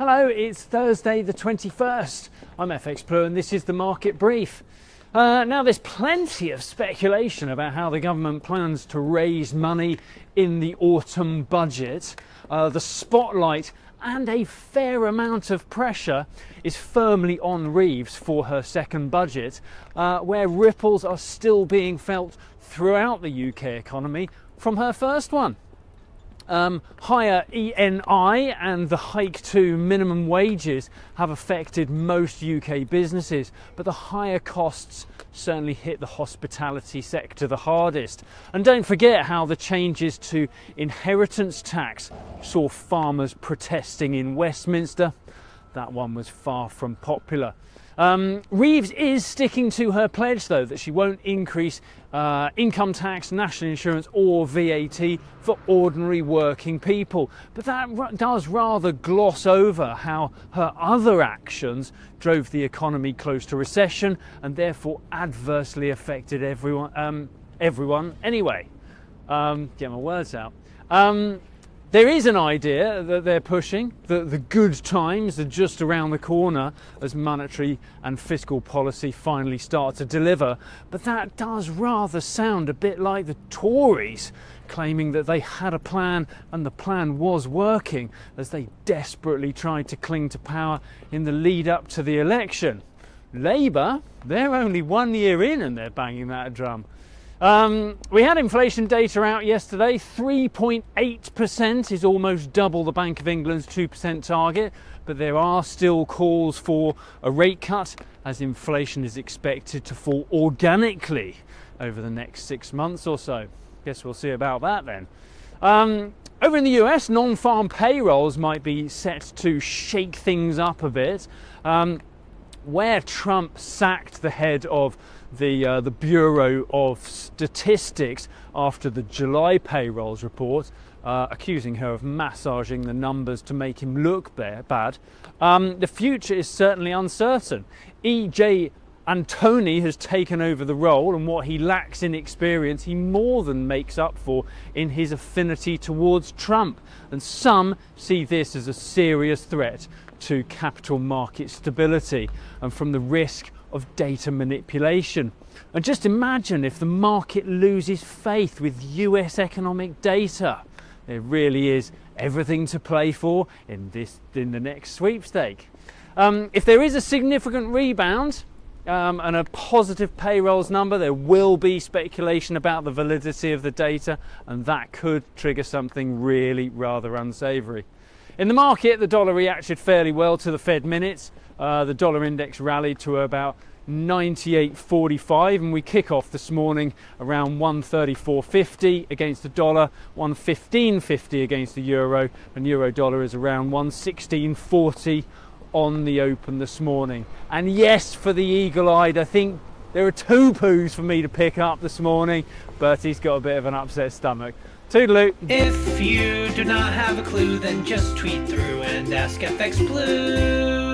Hello, it's Thursday the 21st. I'm FxPlew and this is the market brief. Now there's plenty of speculation about how the government plans to raise money in the autumn budget. The spotlight and a fair amount of pressure is firmly on Reeves for her second budget, where ripples are still being felt throughout the UK economy from her first one. Higher ENI and the hike to minimum wages have affected most UK businesses, but the higher costs certainly hit the hospitality sector the hardest. And don't forget how the changes to inheritance tax saw farmers protesting in Westminster. That one was far from popular. Reeves is sticking to her pledge, though, that she won't increase income tax, national insurance or VAT for ordinary working people. But that does rather gloss over how her other actions drove the economy close to recession and therefore adversely affected everyone anyway. Get my words out. There is an idea that they're pushing that the good times are just around the corner as monetary and fiscal policy finally start to deliver, but that does rather sound a bit like the Tories claiming that they had a plan and the plan was working as they desperately tried to cling to power in the lead up to the election. Labour, they're only 1 year in and they're banging that drum. We had inflation data out yesterday. 3.8% is almost double the Bank of England's 2% target, but there are still calls for a rate cut as inflation is expected to fall organically over the next 6 months or so. Guess we'll see about that then. Over in the US, non-farm payrolls might be set to shake things up a bit. Where Trump sacked the head of the Bureau of Statistics after the July payrolls report, accusing her of massaging the numbers to make him look bad, the future is certainly uncertain. E.J. Antoni has taken over the role, and what he lacks in experience he more than makes up for in his affinity towards Trump, and some see this as a serious threat to capital market stability and from the risk of data manipulation. And just imagine if the market loses faith with US economic data. There really is everything to play for in the next sweepstake. If there is a significant rebound and a positive payrolls number, there will be speculation about the validity of the data, and that could trigger something really rather unsavoury. In the market, the dollar reacted fairly well to the Fed minutes. The dollar index rallied to about 98.45, and we kick off this morning around 134.50 against the dollar, 115.50 against the euro, and euro dollar is around 116.40 on the open this morning. And yes, for the eagle-eyed, I think there are two poos for me to pick up this morning, but he's got a bit of an upset stomach. Toodaloo. If you do not have a clue, then just tweet through and ask FxPlew.